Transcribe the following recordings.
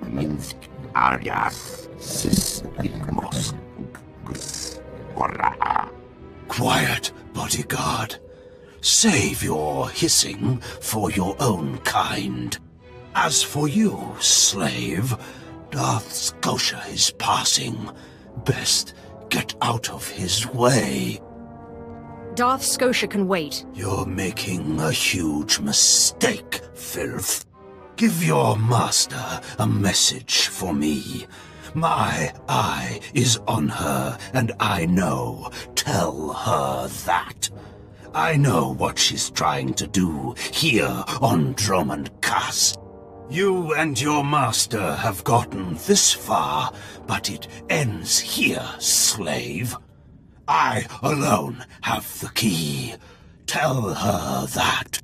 Minsk Arias Sismos. Quiet, bodyguard. Save your hissing for your own kind. As for you, slave, Darth Scotia is passing. Best get out of his way. Darth Scotia can wait. You're making a huge mistake, filth. Give your master a message for me. My eye is on her, and I know. Tell her that. I know what she's trying to do here on Dromund Kaas. You and your master have gotten this far, but it ends here, slave. I alone have the key. Tell her that.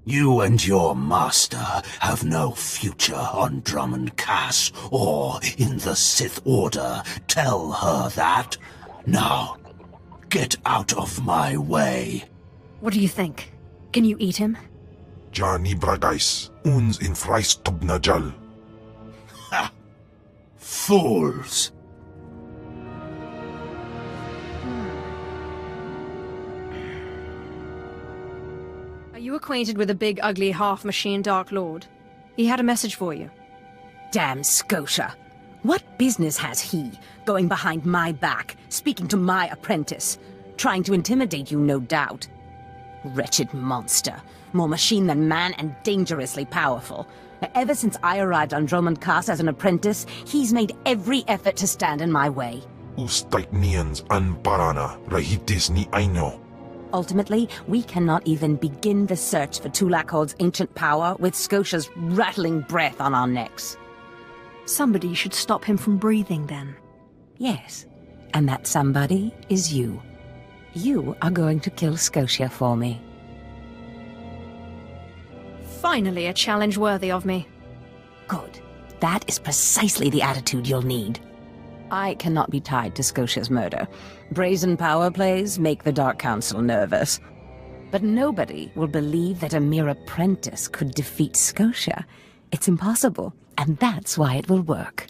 You and your master have no future on Dromund Kaas or in the Sith Order. Tell her that. Now, get out of my way. What do you think? Can you eat him? Jani Bragais, uns in Freistobnajal. Ha! Fools! Are you acquainted with the big, ugly, half-machine Dark Lord? He had a message for you. Damn Scotia! What business has he, going behind my back, speaking to my apprentice? Trying to intimidate you, no doubt. Wretched monster. More machine than man and dangerously powerful. Ever since I arrived on Dromund Kaas as an apprentice, he's made every effort to stand in my way. Ustaitnians an parana, rahitis ni aino. Ultimately, we cannot even begin the search for Tulakhod's ancient power with Scotia's rattling breath on our necks. Somebody should stop him from breathing, then. Yes, and that somebody is you. You are going to kill Scotia for me. Finally, a challenge worthy of me. Good. That is precisely the attitude you'll need. I cannot be tied to Scotia's murder. Brazen power plays make the Dark Council nervous. But nobody will believe that a mere apprentice could defeat Scotia. It's impossible, and that's why it will work.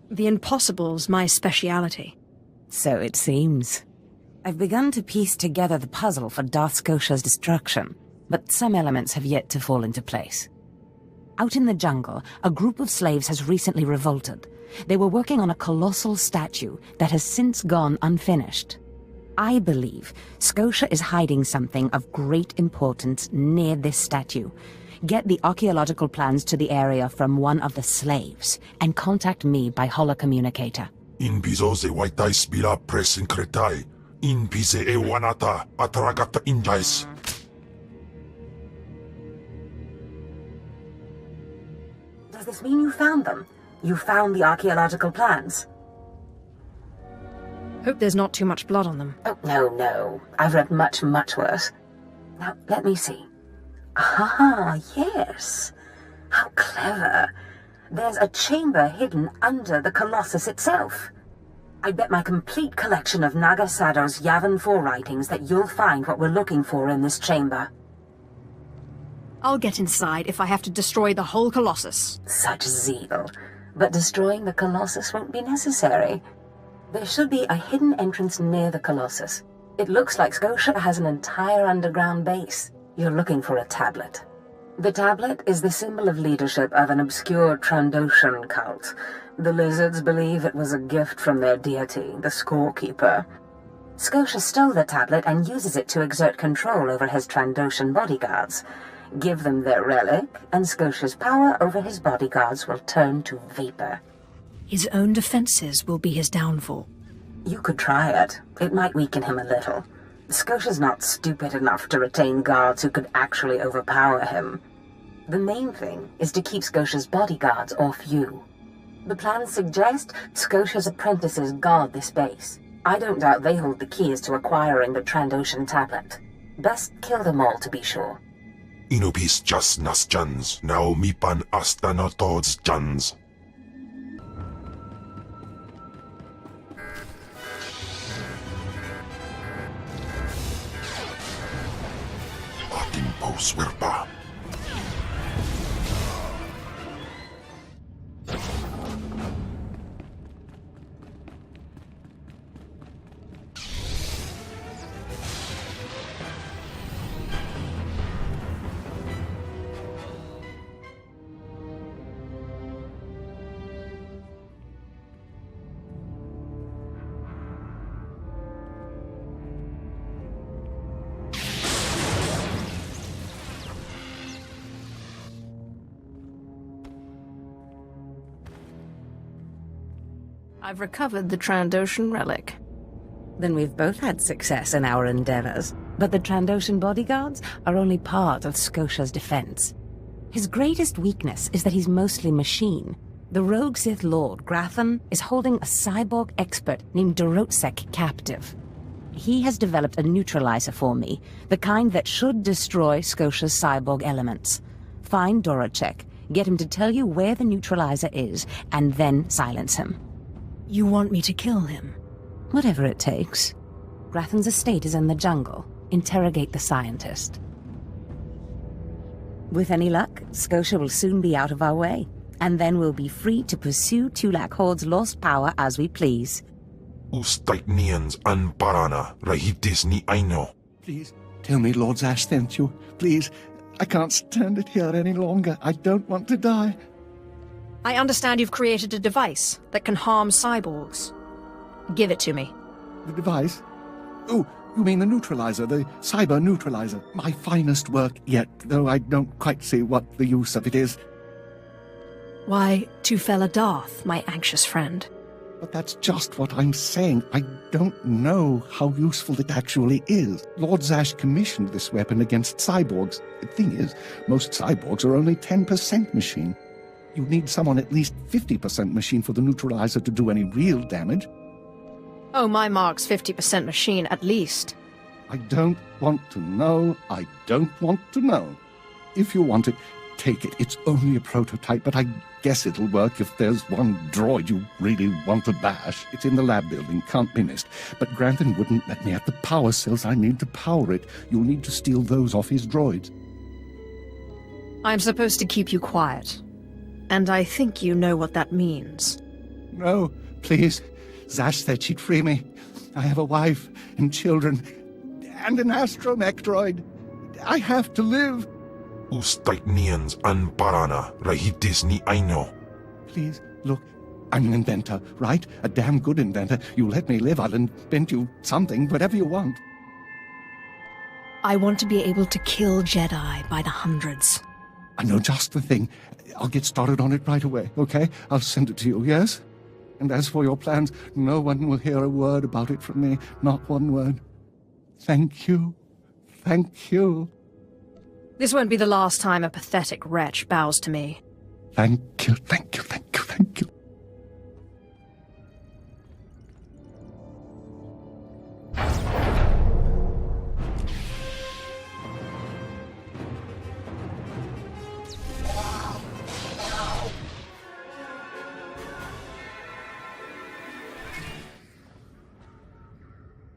The impossible's my speciality. So it seems. I've begun to piece together the puzzle for Darth Scotia's destruction, but some elements have yet to fall into place. Out in the jungle, a group of slaves has recently revolted. They were working on a colossal statue that has since gone unfinished. I believe Scotia is hiding something of great importance near this statue. Get the archaeological plans to the area from one of the slaves, and contact me by holocommunicator. In bizo ze waitais bila presin kretai. In pise e wanata atragata injais. Does this mean you found them? You found the archaeological plans? Hope there's not too much blood on them. Oh, no. I've read much, much worse. Now, let me see. Ah, yes. How clever. There's a chamber hidden under the Colossus itself. I bet my complete collection of Naga Sado's Yavin 4 writings that you'll find what we're looking for in this chamber. I'll get inside if I have to destroy the whole Colossus. Such zeal. But destroying the Colossus won't be necessary. There should be a hidden entrance near the Colossus. It looks like Scotia has an entire underground base. You're looking for a tablet. The tablet is the symbol of leadership of an obscure Trandoshan cult. The lizards believe it was a gift from their deity, the Scorekeeper. Scotia stole the tablet and uses it to exert control over his Trandoshan bodyguards. Give them their relic, and Scotia's power over his bodyguards will turn to vapor. His own defenses will be his downfall. You could try it. It might weaken him a little. Scotia's not stupid enough to retain guards who could actually overpower him. The main thing is to keep Scotia's bodyguards off you. The plans suggest Scotia's apprentices guard this base. I don't doubt they hold the keys to acquiring the Trandoshan tablet. Best kill them all to be sure. Inubis jas nas jans, now mipan astana tods jans. Swerpa. I've recovered the Trandoshan relic. Then we've both had success in our endeavors. But the Trandoshan bodyguards are only part of Scotia's defense. His greatest weakness is that he's mostly machine. The rogue Sith Lord, Grathan, is holding a cyborg expert named Dorotsek captive. He has developed a neutralizer for me, the kind that should destroy Scotia's cyborg elements. Find Dorotsek, get him to tell you where the neutralizer is, and then silence him. You want me to kill him? Whatever it takes. Grathan's estate is in the jungle. Interrogate the scientist. With any luck, Scotia will soon be out of our way, and then we'll be free to pursue Tulak Horde's lost power as we please. Ustaitnians an parana, rahitis ni aino. Please, tell me Lord Zash sent you. Please, I can't stand it here any longer. I don't want to die. I understand you've created a device that can harm cyborgs. Give it to me. The device? Oh, you mean the neutralizer, the cyber neutralizer. My finest work yet, though I don't quite see what the use of it is. Why, to fella Darth, my anxious friend. But that's just what I'm saying. I don't know how useful it actually is. Lord Zash commissioned this weapon against cyborgs. The thing is, most cyborgs are only 10% machine. You need someone at least 50% machine for the neutralizer to do any real damage. Oh, my mark's 50% machine, at least. I don't want to know. I don't want to know. If you want it, take it. It's only a prototype, but I guess it'll work if there's one droid you really want to bash. It's in the lab building, can't be missed. But Grantham wouldn't let me have the power cells I need to power it. You'll need to steal those off his droids. I'm supposed to keep you quiet. And I think you know what that means. No, please. Zash said she'd free me. I have a wife and children and an astromech droid. I have to live. Ustaitnians an parana, rahitis ni aino. Please, look, I'm an inventor, right? A damn good inventor. You let me live, I'll invent you something, whatever you want. I want to be able to kill Jedi by the hundreds. I know just the thing. I'll get started on it right away, okay? I'll send it to you, yes? And as for your plans, no one will hear a word about it from me. Not one word. Thank you. Thank you. This won't be the last time a pathetic wretch bows to me. Thank you, thank you, thank you, thank you.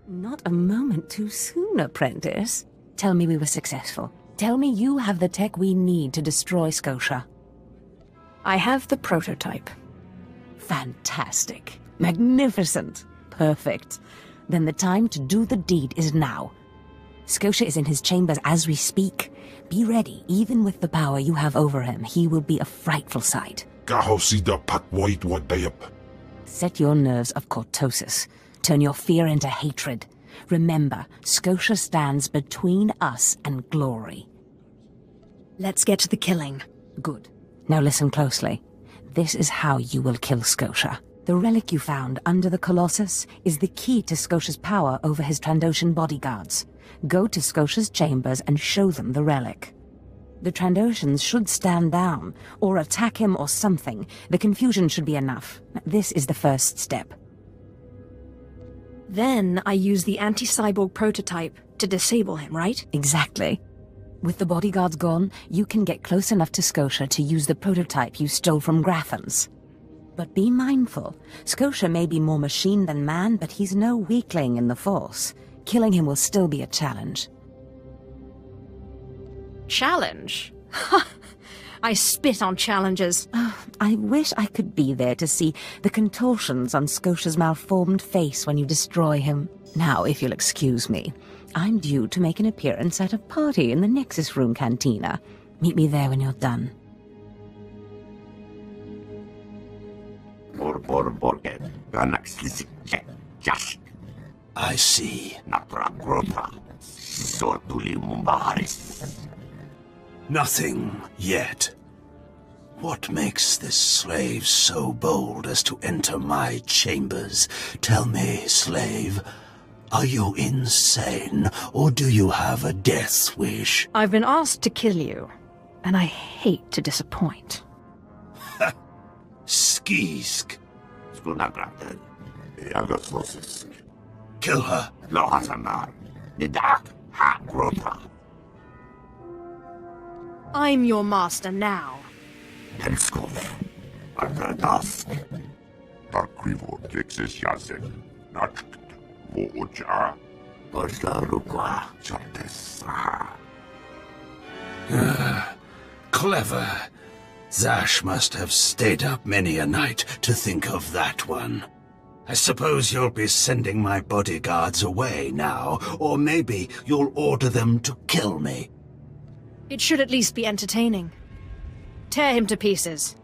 Not a moment too soon, apprentice. Tell me we were successful. Tell me you have the tech we need to destroy Scotia. I have the prototype. Fantastic. Magnificent. Perfect. Then the time to do the deed is now. Scotia is in his chambers as we speak. Be ready. Even with the power you have over him, he will be a frightful sight. Kahosida patwait wadayap. Set your nerves of cortosis. Turn your fear into hatred. Remember, Scotia stands between us and glory. Let's get to the killing. Good. Now listen closely. This is how you will kill Scotia. The relic you found under the Colossus is the key to Scotia's power over his Trandoshan bodyguards. Go to Scotia's chambers and show them the relic. The Trandoshans should stand down, or attack him or something. The confusion should be enough. This is the first step. Then I use the anti-cyborg prototype to disable him, right? Exactly. With the bodyguards gone, you can get close enough to Scotia to use the prototype you stole from Grathans. But be mindful. Scotia may be more machine than man, but he's no weakling in the Force. Killing him will still be a challenge. Challenge? I spit on challenges. I wish I could be there to see the contortions on Scotia's malformed face when you destroy him. Now, if you'll excuse me, I'm due to make an appearance at a party in the Nexus Room Cantina. Meet me there when you're done. I see. Nothing yet. What makes this slave so bold as to enter my chambers? Tell me, slave, are you insane, or do you have a death wish? I've been asked to kill you, and I hate to disappoint. Skisk. Kill her. I'm your master now. Clever. Zash must have stayed up many a night to think of that one. I suppose you'll be sending my bodyguards away now, or maybe you'll order them to kill me. It should at least be entertaining. Tear him to pieces.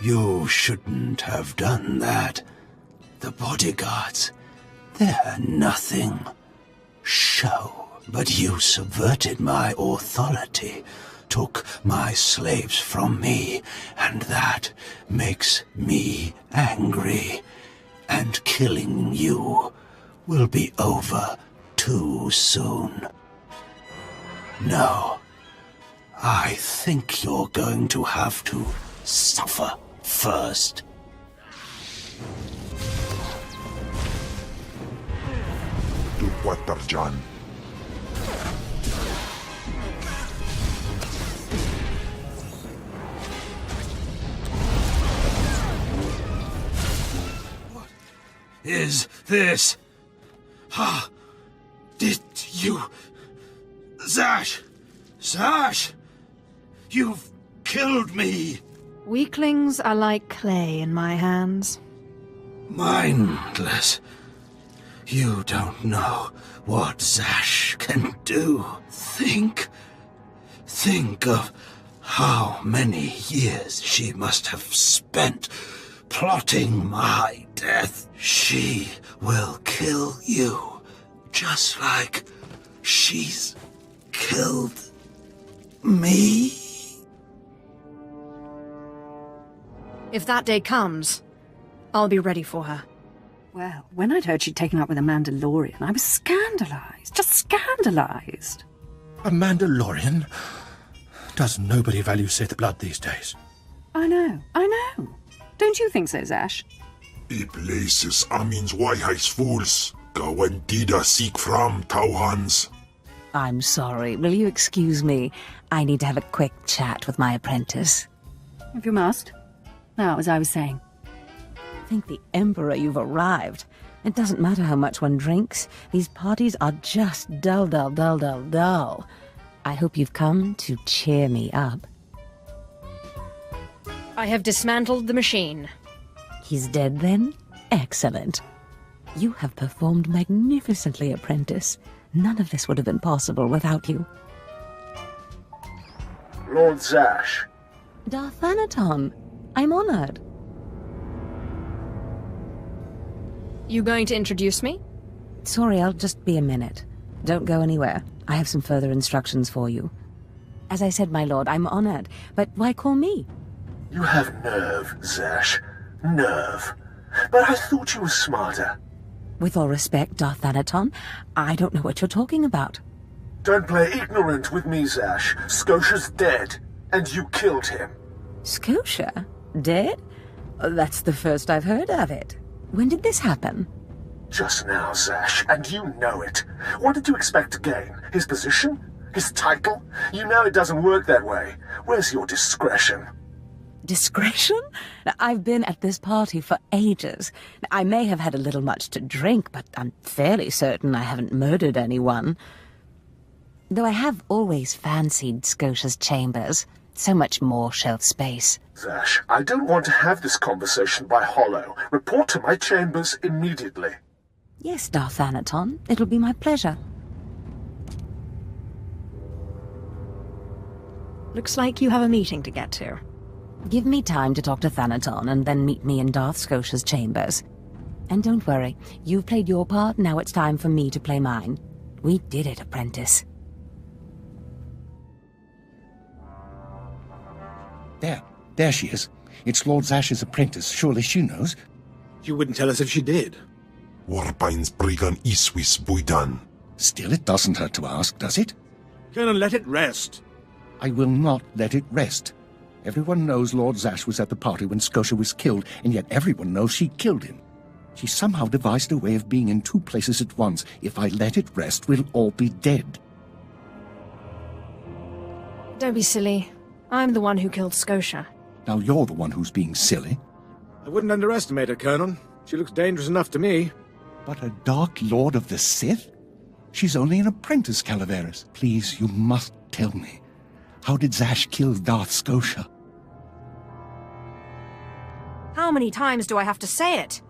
You shouldn't have done that. The bodyguards, they're nothing. Show. But you subverted my authority, took my slaves from me, and that makes me angry. And killing you will be over too soon. No, I think you're going to have to suffer first. John. What is this? Ha! Did you... Zash! Zash! You've killed me! Weaklings are like clay in my hands. Mindless. You don't know what Zash can do. Think of how many years she must have spent plotting my death. She will kill you, just like she's killed me. If that day comes, I'll be ready for her. Well, when I'd heard she'd taken up with a Mandalorian, I was scandalized. Just scandalized. A Mandalorian? Does nobody value Sith blood these days? I know. Don't you think so, Zash? I places Amin's Waiheis fools. Gawantida seek from Tauhans. I'm sorry. Will you excuse me? I need to have a quick chat with my apprentice. If you must. Now, as I was saying. Thank the Emperor you've arrived. It doesn't matter how much one drinks. These parties are just dull. I hope you've come to cheer me up. I have dismantled the machine. He's dead then? Excellent. You have performed magnificently, apprentice. None of this would have been possible without you. Lord Zash. Darth Anaton, I'm honored. You going to introduce me? Sorry, I'll just be a minute. Don't go anywhere. I have some further instructions for you. As I said, my lord, I'm honored, but why call me? You have nerve, Zash. Nerve. But I thought you were smarter. With all respect, Darth Anaton, I don't know what you're talking about. Don't play ignorant with me, Zash. Scotia's dead, and you killed him. Scotia? Dead? That's the first I've heard of it. When did this happen? Just now, Zash, and you know it. What did you expect to gain? His position? His title? You know it doesn't work that way. Where's your discretion? Discretion? I've been at this party for ages. I may have had a little much to drink, but I'm fairly certain I haven't murdered anyone. Though I have always fancied Scotia's chambers. So much more shelf space. Zash, I don't want to have this conversation by hollow. Report to my chambers immediately. Yes, Darth Thanaton. It'll be my pleasure. Looks like you have a meeting to get to. Give me time to talk to Thanaton and then meet me in Darth Scotia's chambers. And don't worry, you've played your part, now it's time for me to play mine. We did it, apprentice. There she is. It's Lord Zash's apprentice. Surely she knows. You wouldn't tell us if she did. Warpain's Brigan Iswis Buidan. Still, it doesn't hurt to ask, does it? Colonel, let it rest. I will not let it rest. Everyone knows Lord Zash was at the party when Scotia was killed, and yet everyone knows she killed him. She somehow devised a way of being in two places at once. If I let it rest, we'll all be dead. Don't be silly. I'm the one who killed Scotia. Now you're the one who's being silly. I wouldn't underestimate her, Colonel. She looks dangerous enough to me. But a Dark Lord of the Sith? She's only an apprentice, Calaveras. Please, you must tell me. How did Zash kill Darth Scotia? How many times do I have to say it?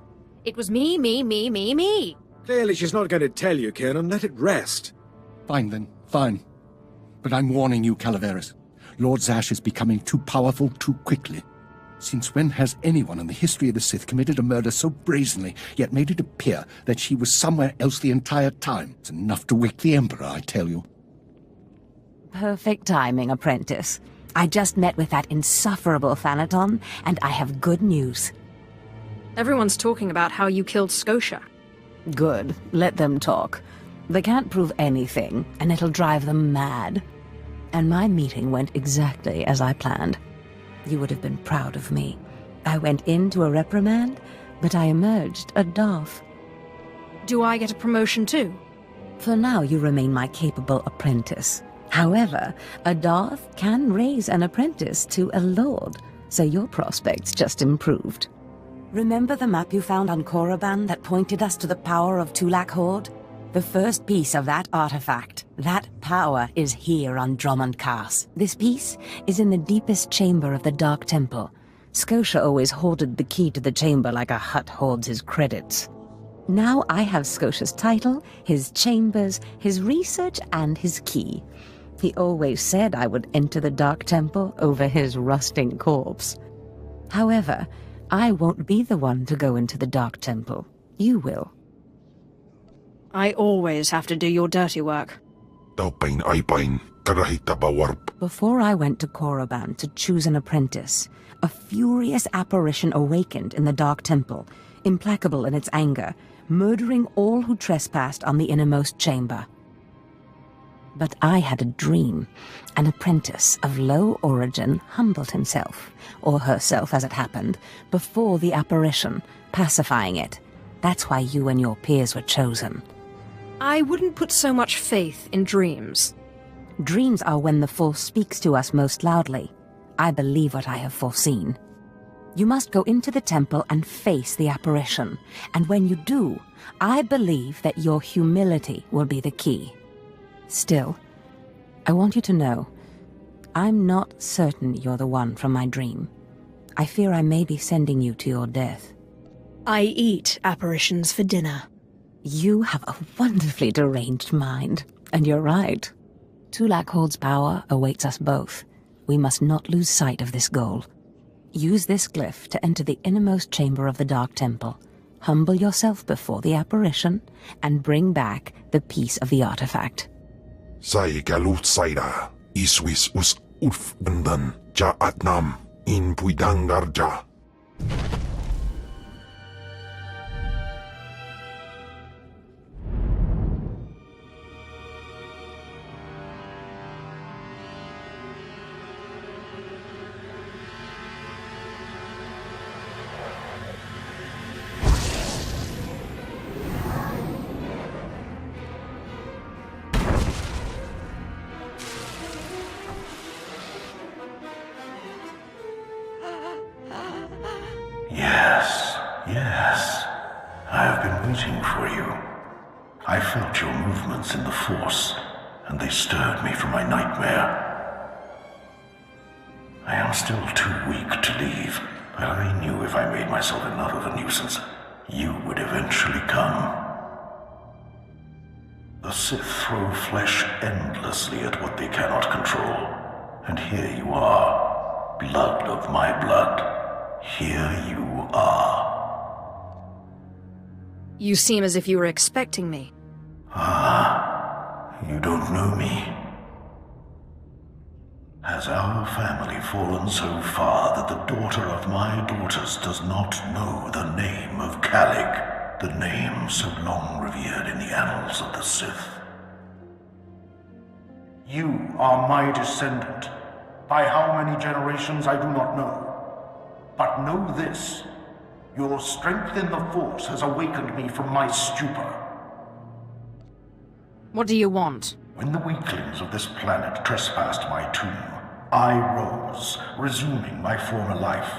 It was me, me, me, me, me. Clearly she's not going to tell you, Colonel. Let it rest. Fine then, fine. But I'm warning you, Calaveras. Lord Zash is becoming too powerful too quickly. Since when has anyone in the history of the Sith committed a murder so brazenly, yet made it appear that she was somewhere else the entire time? It's enough to wake the Emperor, I tell you. Perfect timing, apprentice. I just met with that insufferable Thanaton, and I have good news. Everyone's talking about how you killed Scotia. Good. Let them talk. They can't prove anything, and it'll drive them mad. And my meeting went exactly as I planned. You would have been proud of me. I went into a reprimand, but I emerged a Darth. Do I get a promotion too? For now, you remain my capable apprentice. However, a Darth can raise an apprentice to a lord, so your prospects just improved. Remember the map you found on Korriban that pointed us to the power of Tulak Horde? The first piece of that artifact, that power, is here on Dromund Kaas. This piece is in the deepest chamber of the Dark Temple. Scotia always hoarded the key to the chamber like a Hutt hoards his credits. Now I have Scotia's title, his chambers, his research, and his key. He always said I would enter the Dark Temple over his rusting corpse. However, I won't be the one to go into the Dark Temple. You will. I always have to do your dirty work. Taupain aipain, karahita bawarp. Before I went to Korriban to choose an apprentice, a furious apparition awakened in the Dark Temple, implacable in its anger, murdering all who trespassed on the innermost chamber. But I had a dream. An apprentice of low origin humbled himself, or herself as it happened, before the apparition, pacifying it. That's why you and your peers were chosen. I wouldn't put so much faith in dreams. Dreams are when the Force speaks to us most loudly. I believe what I have foreseen. You must go into the temple and face the apparition, and when you do, I believe that your humility will be the key. Still, I want you to know, I'm not certain you're the one from my dream. I fear I may be sending you to your death. I eat apparitions for dinner. You have a wonderfully deranged mind, and you're right. Tulak Horde's power awaits us both. We must not lose sight of this goal. Use this glyph to enter the innermost chamber of the Dark Temple. Humble yourself before the apparition, and bring back the piece of the artifact. Sai galut saira, iswis us ulf bendan, ja atnam, in puidangarja. waiting for you. I felt your movements in the Force, and they stirred me from my nightmare. I am still too weak to leave, but I knew if I made myself enough of a nuisance, you would eventually come. The Sith throw flesh endlessly at what they cannot control, and here you are, blood of my blood. Here you are. You seem as if you were expecting me. Ah, you don't know me. Has our family fallen so far that the daughter of my daughters does not know the name of Calic, the name so long revered in the annals of the Sith? You are my descendant. By how many generations I do not know. But know this, your strength in the Force has awakened me from my stupor. What do you want? When the weaklings of this planet trespassed my tomb, I rose, resuming my former life.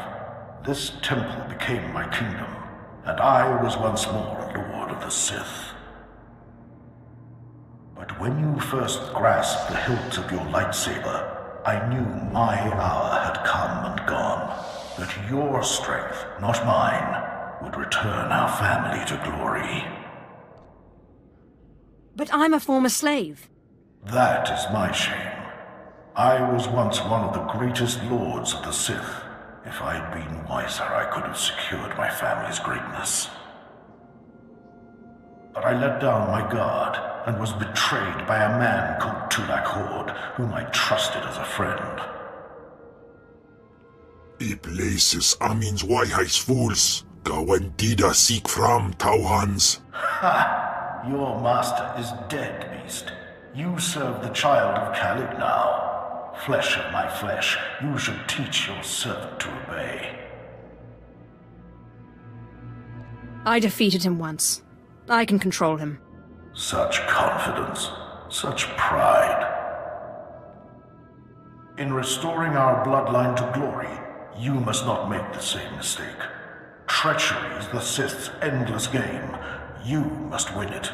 This temple became my kingdom, and I was once more a lord of the Sith. But when you first grasped the hilt of your lightsaber, I knew my hour had come and gone, that your strength, not mine, would return our family to glory. But I'm a former slave. That is my shame. I was once one of the greatest lords of the Sith. If I'd been wiser, I could have secured my family's greatness. But I let down my guard and was betrayed by a man called Tulak Hord, whom I trusted as a friend. I places amins wajhais fools, gawantida seek from Tauhans. Ha! Your master is dead, beast. You serve the child of Calic now. Flesh of my flesh, you should teach your servant to obey. I defeated him once. I can control him. Such confidence, such pride. In restoring our bloodline to glory, you must not make the same mistake. Treachery is the Sith's endless game. You must win it.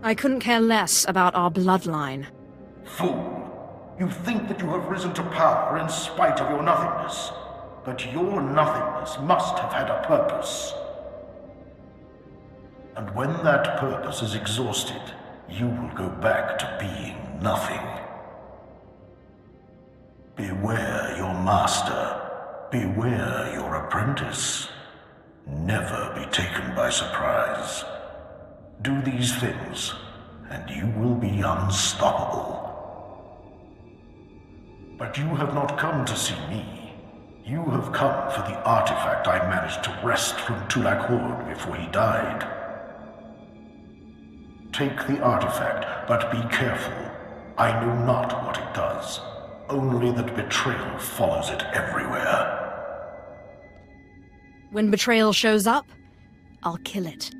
I couldn't care less about our bloodline. Fool! You think that you have risen to power in spite of your nothingness. But your nothingness must have had a purpose. And when that purpose is exhausted, you will go back to being nothing. Beware your master. Beware your apprentice. Never be taken by surprise. Do these things, and you will be unstoppable. But you have not come to see me. You have come for the artifact I managed to wrest from Tulak Hord before he died. Take the artifact, but be careful. I know not what it does, only that betrayal follows it everywhere. When betrayal shows up, I'll kill it.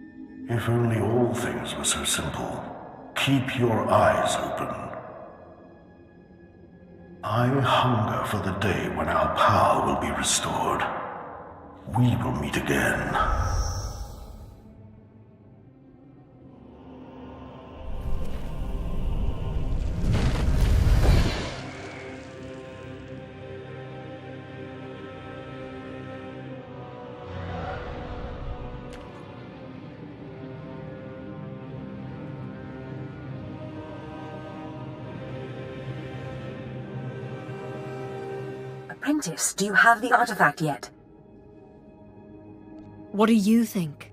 If only all things were so simple. Keep your eyes open. I hunger for the day when our power will be restored. We will meet again. Apprentice, do you have the artifact yet? What do you think?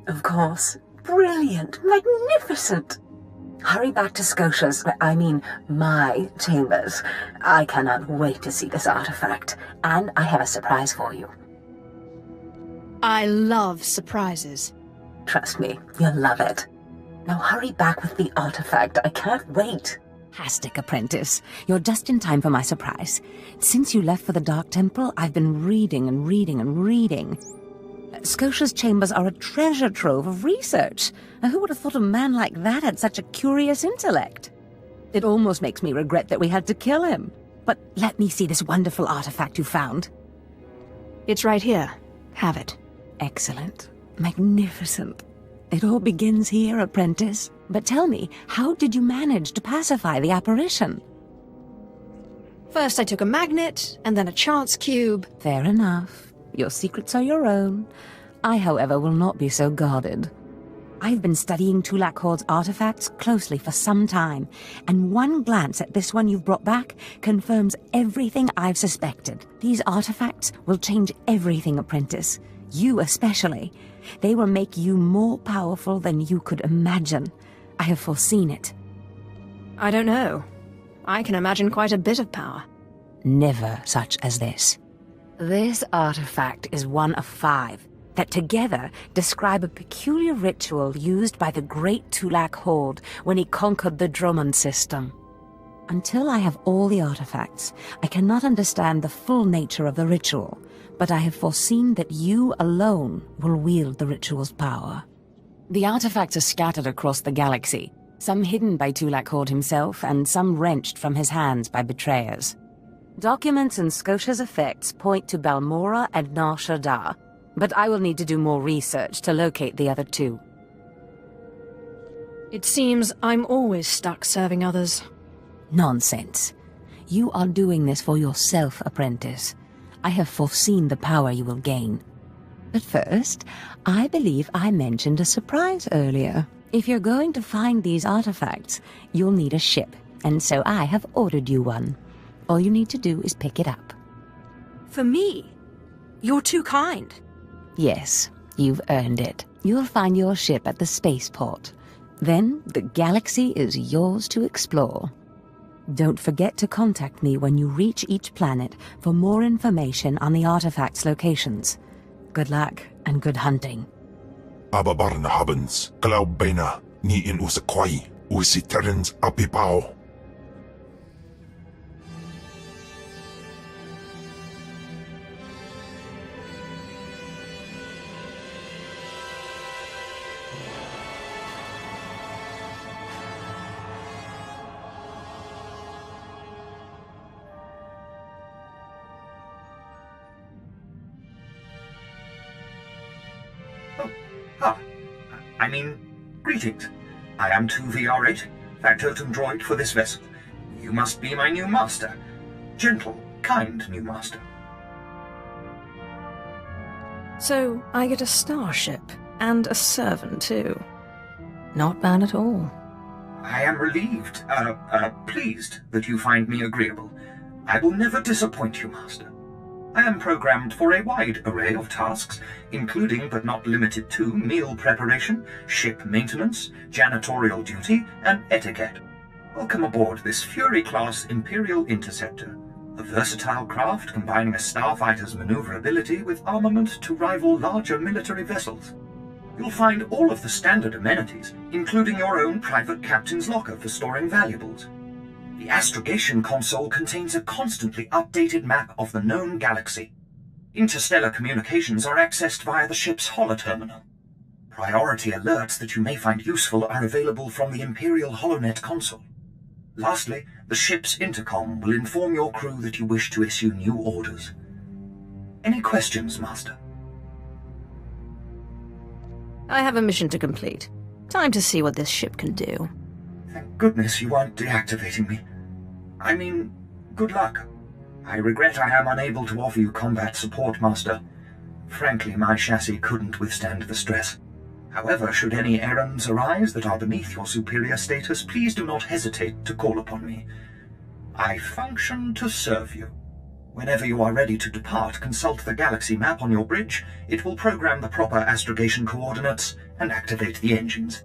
Of course. Brilliant. Magnificent. Hurry back to Scotia's, my chambers. I cannot wait to see this artifact, and I have a surprise for you. I love surprises. Trust me, you'll love it. Now hurry back with the artifact. I can't wait. Fantastic, apprentice. You're just in time for my surprise. Since you left for the Dark Temple, I've been reading and reading and reading. Scotia's chambers are a treasure trove of research. Now, who would have thought a man like that had such a curious intellect? It almost makes me regret that we had to kill him. But let me see this wonderful artifact you found. It's right here. Have it. Excellent. Magnificent. It all begins here, apprentice. But tell me, how did you manage to pacify the apparition? First I took a magnet, and then a chance cube. Fair enough. Your secrets are your own. I, however, will not be so guarded. I've been studying Tulak Horde's artifacts closely for some time, and one glance at this one you've brought back confirms everything I've suspected. These artifacts will change everything, apprentice. You especially. They will make you more powerful than you could imagine. I have foreseen it. I don't know. I can imagine quite a bit of power. Never such as this. This artifact is one of 5 that together describe a peculiar ritual used by the great Tulak Horde when he conquered the Dromund system. Until I have all the artifacts, I cannot understand the full nature of the ritual, but I have foreseen that you alone will wield the ritual's power. The artifacts are scattered across the galaxy, some hidden by Tulak Horde himself and some wrenched from his hands by betrayers. Documents and Scotia's effects point to Balmora and Nar Shaddaa, but I will need to do more research to locate the other 2. It seems I'm always stuck serving others. Nonsense. You are doing this for yourself, apprentice. I have foreseen the power you will gain. But first, I believe I mentioned a surprise earlier. If you're going to find these artifacts, you'll need a ship, and so I have ordered you one. All you need to do is pick it up. For me? You're too kind. Yes, you've earned it. You'll find your ship at the spaceport. Then the galaxy is yours to explore. Don't forget to contact me when you reach each planet for more information on the artifacts' locations. Good luck and good hunting. Ababarna habens, Glaubena, ni in usakwai, usiterens apipao. Greetings. I am 2VR8, factotum droid for this vessel. You must be my new master. Gentle, kind new master. So, I get a starship, and a servant too. Not bad at all. I am relieved, pleased that you find me agreeable. I will never disappoint you, master. I am programmed for a wide array of tasks, including but not limited to meal preparation, ship maintenance, janitorial duty, and etiquette. Welcome aboard this Fury-class Imperial Interceptor, a versatile craft combining a starfighter's maneuverability with armament to rival larger military vessels. You'll find all of the standard amenities, including your own private captain's locker for storing valuables. The astrogation console contains a constantly updated map of the known galaxy. Interstellar communications are accessed via the ship's holoterminal. Priority alerts that you may find useful are available from the Imperial HoloNet console. Lastly, the ship's intercom will inform your crew that you wish to issue new orders. Any questions, Master? I have a mission to complete. Time to see what this ship can do. Thank goodness you aren't deactivating me. I mean, good luck. I regret I am unable to offer you combat support, Master. Frankly, my chassis couldn't withstand the stress. However, should any errands arise that are beneath your superior status, please do not hesitate to call upon me. I function to serve you. Whenever you are ready to depart, consult the galaxy map on your bridge. It will program the proper astrogation coordinates and activate the engines.